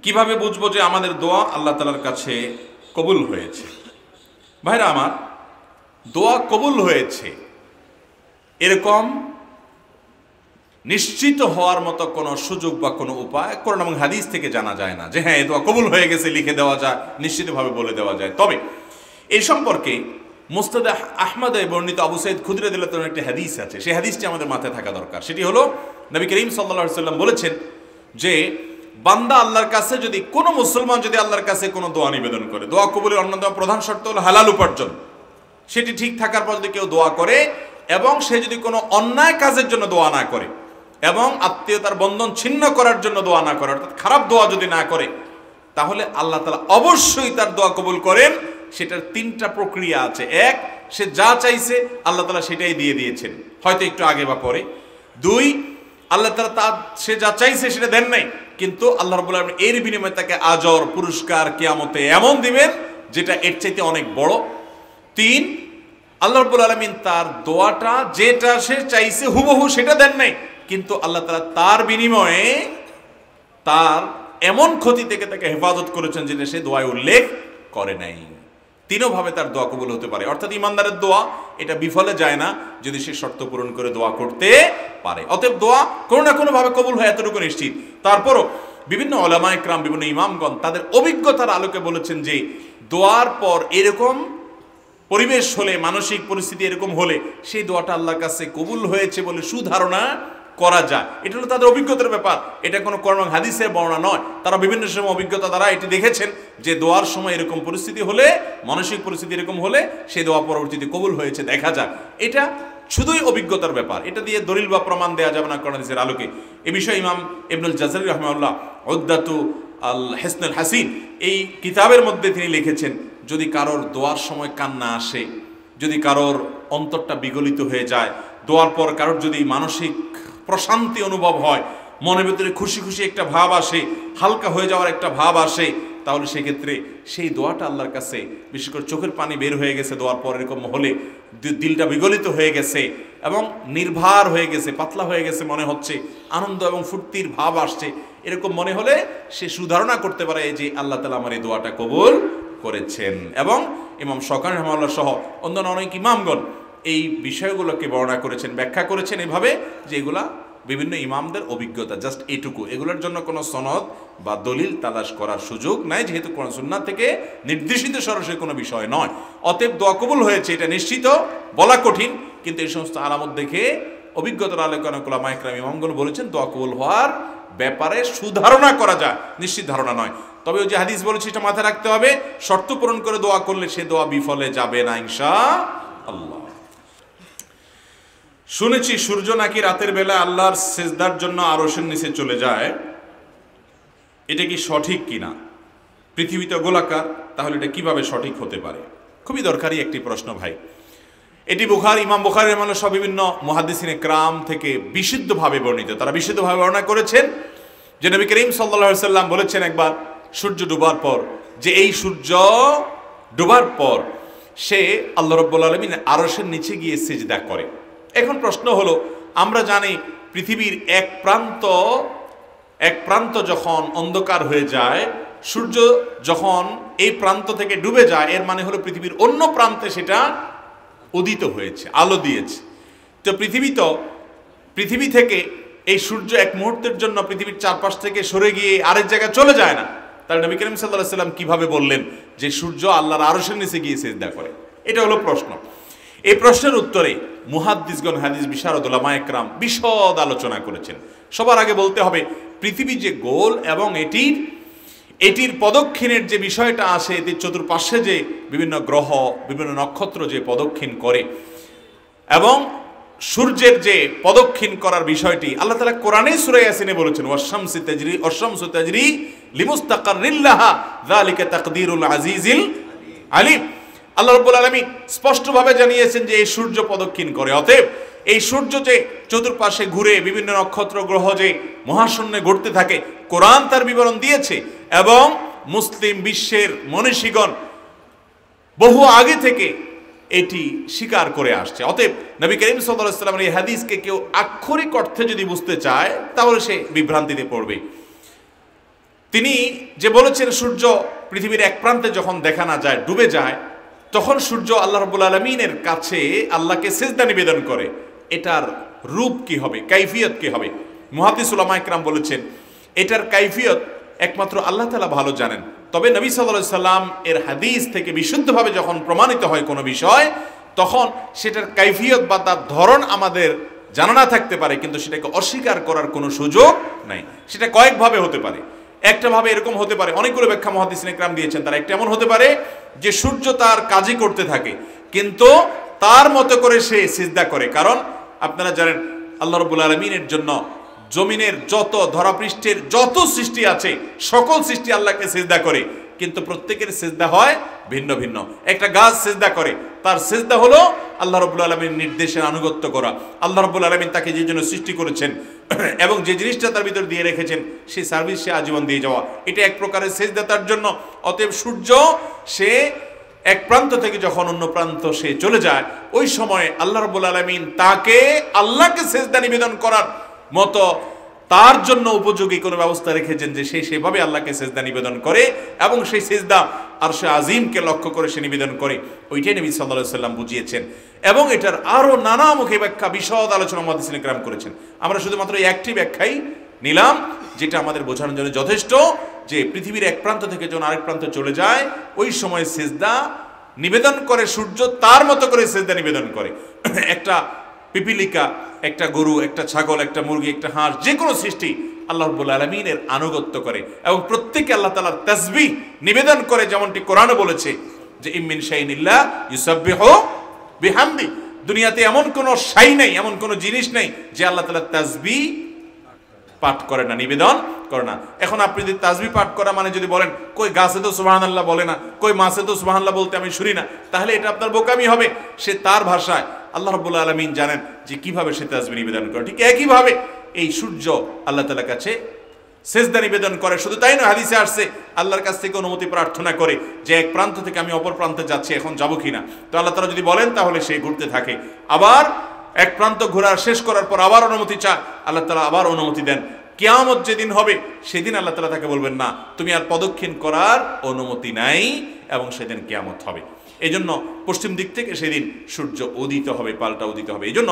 কিভাবে বুঝবো যে আমাদের দোয়া আল্লাহ তাআলার কাছে কবুল হয়েছে? ভাইরা আমার, দোয়া কবুল হয়েছে এরকম নিশ্চিত হওয়ার মতো কোনো সুযোগ বা কোনো উপায় কোরআন এবং হাদিস থেকে জানা যায় না যে হ্যাঁ এই দোয়া কবুল হয়ে গেছে লিখে দেওয়া যায়, নিশ্চিতভাবে বলে দেওয়া যায়। তবে এই সম্পর্কে মুসনাদ আহমদে বর্ণিত আবু সাঈদ খুদরি রাদিয়াল্লাহু তাআলার একটি হাদিস আছে। সেই হাদিসটি আমাদের মাথায় থাকা দরকার। সেটি হলো, নবী করিম সাল্লাল্লাহু আলাইহি সাল্লাম বলেছেন যে বান্দা আল্লাহর কাছে যদি, কোনো মুসলমান যদি আল্লাহর কাছে কোনো দোয়া নিবেদন করে, দোয়া কবুলের অন্যতম প্রধান শর্ত হলো হালাল উপার্জন। সেটি ঠিক থাকার পর যদি কেউ দোয়া করে এবং সে যদি কোনো অন্যায় কাজের জন্য দোয়া না করে এবং আত্মীয়তার বন্ধন ছিন্ন করার জন্য দোয়া না করে, অর্থাৎ খারাপ দোয়া যদি না করে, তাহলে আল্লাহ তাআলা অবশ্যই তার দোয়া কবুল করেন। সেটার তিনটা প্রক্রিয়া আছে। এক, সে যা চাইছে আল্লাহ তাআলা সেটাই দিয়ে দিয়েছেন, হয়তো একটু আগে বা পরে। দুই, আল্লাহ তাআলা সে যা চাইছে সেটা দেন নাই, কিন্তু আল্লাহ রাব্বুল আলামিন এর বিনিময়ে তাকে আজর, পুরস্কার কিয়ামতে এমন দিবেন যেটা এর চাইতে অনেক বড়। তিন, আল্লাহ রাব্বুল আলামিন তার দোয়াটা যেটা সে চাইছে হুবহু সেটা দেন নাই, কিন্তু আল্লাহ তাআলা তার বিনিময়ে তার এমন ক্ষতি থেকে তাকে হেফাজত করেছেন যেটা সে দোয়ায় উল্লেখ করে নাই। তিনভাবে তার দোয়া কবুল হতে পারে। অর্থাৎ ইমানদারের দোয়া এটা বিফলে যায় না যদি সে শর্ত পূরণ করে দোয়া করতে পারে। অতএব দোয়া কোনো না কোনো ভাবে কবুল হয়, এতটুকু নিশ্চিত। তারপরও বিভিন্ন উলামায়ে কেরাম, বিভিন্ন ইমামগণ তাদের অভিজ্ঞতার আলোকে বলেছেন যে দোয়ার পর এরকম পরিবেশ হলে, মানসিক পরিস্থিতি এরকম হলে সেই দোয়াটা আল্লাহর কাছে কবুল হয়েছে বলে সুধারণা করা যায়। এটা হলো তাদের অভিজ্ঞতার ব্যাপার, এটা কোনো কোরআন হাদিসের বর্ণনা নয়। তারা বিভিন্ন সময় অভিজ্ঞতা দ্বারা এটি দেখেছেন যে দোয়ার সময় এরকম পরিস্থিতি হলে, মানসিক পরিস্থিতি এরকম হলে সেই দোয়া পরবর্তীতে কবুল হয়েছে দেখা যায়। এটা শুধুই অভিজ্ঞতার ব্যাপার, এটা দিয়ে দলিল বা প্রমাণ দেওয়া যাবে না কোরআন হাদিসের আলোকে। এ বিষয়ে ইমাম ইবনুল জাযরি রাহিমাহুল্লাহ উদ্দাতু আল হিসনুল হাসিন এই কিতাবের মধ্যে তিনি লিখেছেন, যদি কারোর দোয়ার সময় কান্না আসে, যদি কারোর অন্তরটা বিগলিত হয়ে যায়, দোয়ার পর কারোর যদি মানসিক প্রশান্তি অনুভব হয়, মনের ভিতরে খুশি খুশি একটা ভাব আসে, হালকা হয়ে যাওয়ার একটা ভাব আসে, তাহলে সেক্ষেত্রে সেই দোয়াটা আল্লাহর কাছে, বিশেষ করে চোখের পানি বের হয়ে গেছে দোয়ার পর এরকম হলে, দিলটা বিগলিত হয়ে গেছে এবং নির্ভার হয়ে গেছে, পাতলা হয়ে গেছে মনে হচ্ছে, আনন্দ এবং ফুর্তির ভাব আসছে, এরকম মনে হলে সে সুধারণা করতে পারে যে আল্লাহ তাআলা আমার এই দোয়াটা কবুল করেছেন। এবং ইমাম শওকানি রাহিমাহুল্লাহ সহ অন্যান্য অনেক ইমামগণ এই বিষয়গুলোকে বর্ণনা করেছেন, ব্যাখ্যা করেছেন এভাবে যে এগুলা বিভিন্ন ইমামদের অভিজ্ঞতা, জাস্ট এটুকু। এগুলোর জন্য কোনো সনদ বা দলিল তালাশ করার সুযোগ নাই, যেহেতু কোরআন সুন্নাহ থেকে নির্দেশিত সরাসরি কোনো বিষয় নয়। অতএব দোয়া কবুল হয়েছে এটা নিশ্চিত বলা কঠিন, কিন্তু এই সমস্ত আলামত দেখে অভিজ্ঞতার আলোকে অনেক উলামায়ে কেরাম ইমামগণ বলেছেন দোয়া কবুল হওয়ার ব্যাপারে সুধারণা করা যায়, নিশ্চিত ধারণা নয়। তবে ওই যে হাদিস বলেছে এটা মাথায় রাখতে হবে, শর্ত পূরণ করে দোয়া করলে সে দোয়া বিফলে যাবে না ইনশাআল্লাহ। শুনেছি সূর্য নাকি রাতের বেলা আল্লাহর সিজদার জন্য আরশের নিচে চলে যায়, এটা কি সঠিক কিনা? পৃথিবীতে গোলাকার, তাহলে এটা কিভাবে সঠিক হতে পারে? খুবই দরকারি একটি প্রশ্ন ভাই। এটি ইমাম বুখারী রাহিমাহুল্লাহ সহ বিভিন্ন মুহাদ্দিসিনে কেরাম থেকে বিশুদ্ধভাবে বর্ণিত। তারা বিশুদ্ধভাবে বর্ণনা করেছেন যে নবী করিম সাল্লাল্লাহু আলাইহি সাল্লাম বলেছেন একবার সূর্য ডুবার পর, যে এই সূর্য ডুবার পর সে আল্লাহ রাব্বুল আলামিন আরশের নিচে গিয়ে সিজদা করে। এখন প্রশ্ন হলো, আমরা জানি পৃথিবীর এক প্রান্ত যখন অন্ধকার হয়ে যায়, সূর্য যখন এই প্রান্ত থেকে ডুবে যায়, এর মানে হলো পৃথিবীর অন্য প্রান্তে সেটা উদিত হয়েছে, আলো দিয়েছে। তো পৃথিবী থেকে এই সূর্য এক মুহূর্তের জন্য পৃথিবীর চারপাশ থেকে সরে গিয়ে আরেক জায়গায় চলে যায় না, তাহলে নবী করিম সাল্লাল্লাহু আলাইহি সাল্লাম কিভাবে বললেন যে সূর্য আল্লাহর আরশের নিচে গিয়ে সিজদা করে? এটা হলো প্রশ্ন। এই প্রশ্নের উত্তরে মুহাদ্দিসগণ, হাদিস বিশারদ উলামায়ে কেরাম বিশদ আলোচনা করেছেন। সবার আগে বলতে হবে, পৃথিবী যে গোল এবং এটির প্রদক্ষিণের যে বিষয়টা আসে, এটির চতুর্পাশে যে বিভিন্ন গ্রহ, বিভিন্ন নক্ষত্র যে প্রদক্ষিণ করে, এবং সূর্যের যে প্রদক্ষিণ করার বিষয়টি আল্লাহ তাআলা কোরআনে সূরা ইয়াসিনে বলেছেন, ওয়াশ-শামসু তাজরি লিমুস্তাকাররিন লাহা যালিকা তাকদীরুল আজিজিল আলিম। আল্লাহ রাব্বুল আলামিন স্পষ্টভাবে জানিয়েছেন যে এই সূর্য প্রদক্ষিণ করে। অতএব এই সূর্য যে চতুর্পাশে ঘুরে বিভিন্ন নক্ষত্র গ্রহ যে মহাশূন্যে ঘুরতে থাকে, কোরআন তার বিবরণ দিয়েছে এবং মুসলিম বিশ্বের মনীষীগণ বহু আগে থেকে এটি স্বীকার করে আসছে। অতএব নবী করিম সাল্লাল্লাহু আলাইহি ওয়াসাল্লামের এই হাদিসকে কেউ আক্ষরিক অর্থে যদি বুঝতে চায় তাহলে সে বিভ্রান্তিতে পড়বে। তিনি যে বলেছেন সূর্য পৃথিবীর এক প্রান্তে যখন দেখা না যায়, ডুবে যায়, তখন সূর্য আল্লাহ রাব্বুল আলামিনের কাছে আল্লাহকে সিজদা নিবেদন করে। এটার রূপ কি হবে, কাইফিয়ত কি হবে? মুহাদ্দিস উলামা ইকরাম বলেছেন এটার কাইফিয়ত একমাত্র আল্লাহ তাআলা ভালো জানেন। তবে নবী সাল্লাল্লাহু আলাইহি সাল্লাম এর হাদিস থেকে বিশুদ্ধভাবে যখন প্রমাণিত হয় কোনো বিষয়, তখন সেটার কাইফিয়ত বা তার ধরন আমাদের জানা না থাকতে পারে, কিন্তু সেটাকে অস্বীকার করার কোনো সুযোগ নাই। সেটা কয়েকভাবে হতে পারে। একটা ভাবে এরকম হতে পারে, অনেকগুলো ব্যাখ্যা মুহাদ্দিসিন ইকরাম দিয়েছেন। তার একটা এমন হতে পারে যে সূর্য তার কাজই করতে থাকে, কিন্তু তার মতো করে সে সিজদা করে। কারণ আপনারা জানেন আল্লাহ রাব্বুল আলামিনের জন্য জমিনের যত, ধরাপৃষ্ঠের যত সৃষ্টি আছে সকল সৃষ্টি আল্লাহকে সিজদা করে, কিন্তু প্রত্যেকের সিজদা হয় ভিন্ন ভিন্ন। একটা গাছ সিজদা করে, তার সিজদা হলো আল্লাহ রাব্বুল আলামিনের নির্দেশের আনুগত্য করা। আল্লাহ রাব্বুল আলামিন তাকে যে জন্য সৃষ্টি করেছেন এবং যে জিনিসটা তার ভিতর দিয়ে রেখেছেন সেই সার্ভিস সে আজীবন দিয়ে যাওয়া, এটা এক প্রকারের সিজদা তার জন্য। অতএব সূর্য সে এক প্রান্ত থেকে যখন অন্য প্রান্ত সে চলে যায়, ওই সময় আল্লাহ রাব্বুল আলামিন তাকে আল্লাহকে সিজদা নিবেদন করার মতো তার জন্য উপযোগী কোনো ব্যবস্থা রেখেছেন যে সে সেভাবে আল্লাহকে সিজদা নিবেদন করে, এবং সেই সিজদা আরশে আজিমকে লক্ষ্য করে সে নিবেদন করে। ওইটাই নবী সাল্লাল্লাহু আলাইহি সাল্লাম বুঝিয়েছেন, এবং এটার আরো নানামুখী ব্যাখ্যা, বিশদ আলোচনা মুহাদ্দিসিন ইকরাম করেছেন। আমরা শুধুমাত্র এই একটি ব্যাখ্যাই নিলাম, যেটা আমাদের বোঝানোর জন্য যথেষ্ট, যে পৃথিবীর এক প্রান্ত থেকে যখন আরেক প্রান্তে চলে যায়, ওই সময় সিজদা নিবেদন করে সূর্য, তার মতো করে সিজদা নিবেদন করে। একটা পিপিলিকা, একটা গরু, একটা ছাগল, একটা মুরগি, একটা হাঁস, যে কোনো সৃষ্টি আল্লাহ রাব্বুল আলামিনের আনুগত্য করে, এবং প্রত্যেকে আল্লাহ তাআলার তাসবিহ নিবেদন করে, যেমনটি কোরআনে বলেছে যে ইমিন শাইইন ইল্লা ইউসাব্বিহু বিহামদি। দুনিয়াতে এমন কোনো শাই নাই, এমন কোনো জিনিস নেই যে আল্লাহ তাআলার তাসবিহ পাঠ করে না, নিবেদন করে না। এখন আপনি যদি তাসবিহ পাঠ করা মানে যদি বলেন কই গাছে তো সুবহানাল্লাহ বলে না, কই মাছে তো সুবহানাল্লাহ বলতে আমি শুনি না, তাহলে এটা আপনার বোকামি হবে। সে তার ভাষায়, আল্লাহ রাব্বুল আলামিন জানেন যে কিভাবে সে তাসবিহ নিবেদন করে। ঠিক একইভাবে এই সূর্য আল্লাহ তাআলার কাছে সিজদা নিবেদন করে। শুধু তাই নয়, হাদিসে আসছে আল্লাহর কাছ থেকে অনুমতি প্রার্থনা করে যে এক প্রান্ত থেকে আমি অপর প্রান্তে যাচ্ছি, এখন যাব কিনা। তো আল্লাহ তাআলা যদি বলেন তাহলে সে ঘুরতে থাকে। আবার এক প্রান্ত ঘোরার শেষ করার পর আবার অনুমতি চায়, আল্লাহ তাআলা আবার অনুমতি দেন। কিয়ামত যেদিন হবে সেদিন আল্লাহ তাআলা তাকে বলবেন না, তুমি আর পদক্ষেপ করার অনুমতি নাই, এবং সেদিন কিয়ামত হবে। এই জন্য পশ্চিম দিক থেকে সেদিন সূর্য উদিত হবে, পাল্টা উদিত হবে। এই জন্য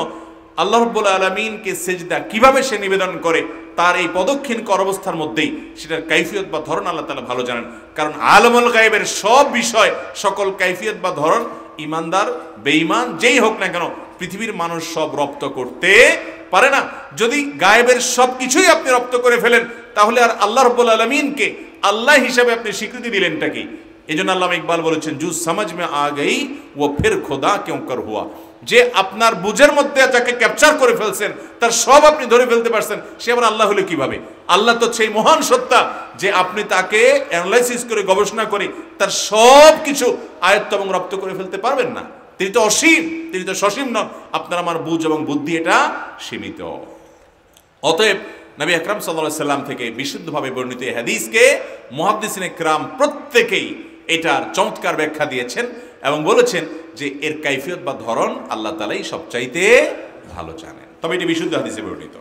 আল্লাহ রাব্বুল আলামিনকে সিজদা কিভাবে সে নিবেদন করে, তার এই পদক্ষেপ কর অবস্থার মধ্যেই সেটার কাইফিয়ত বা ধরন আল্লাহ তাআলা ভালো জানেন। কারণ আলমুল গায়বের সব বিষয়, সকল কাইফিয়ত বা ধরন ইমানদার বেঈমান যেই হোক না কেন, পৃথিবীর মানুষ সব রপ্ত করতে পারে না। যদি গায়েবের সব কিছুই আপনি রপ্ত করে ফেলেন, তাহলে আর আল্লাহ রাব্বুল আলামিনকে আল্লাহ হিসাবে আপনি স্বীকৃতি দিলেনটা কি? এই জন্য আল্লামা ইকবাল বলেছেন, জু সমঝ মে আ গই ও ফির খোদা ক্यों कर हुआ। যে আপনার বুঝের মধ্যে যাকে ক্যাপচার করে ফেলছেন, তার সব আপনি ধরে ফেলতে পারছেন, সে আবার আল্লাহ হলে কিভাবে? আল্লাহ তো সেই মহান সত্তা যে আপনি তাকে অ্যানালাইসিস করে, গবেষণা করে তার সব কিছু আয়ত্ত এবং রপ্ত করে ফেলতে পারবেন না। তিনি তো অসীম, তিনি তো সসীম নন। আপনার আমার বুঝ এবং বুদ্ধি এটা সীমিত। অতএব নবী আকরাম সাল্লাল্লাহু আলাইহি সাল্লাম থেকে বিশুদ্ধভাবে বর্ণিত এই হাদিসকে মুহাদ্দিসিন ইকরাম প্রত্যেকেই এটার চমৎকার ব্যাখ্যা দিয়েছেন, এবং বলেছেন যে এর কাইফিয়ত বা ধরন আল্লাহ তাআলাই সবচাইতে ভালো জানেন। তবে এটি বিশুদ্ধ হাদিসে বর্ণিত।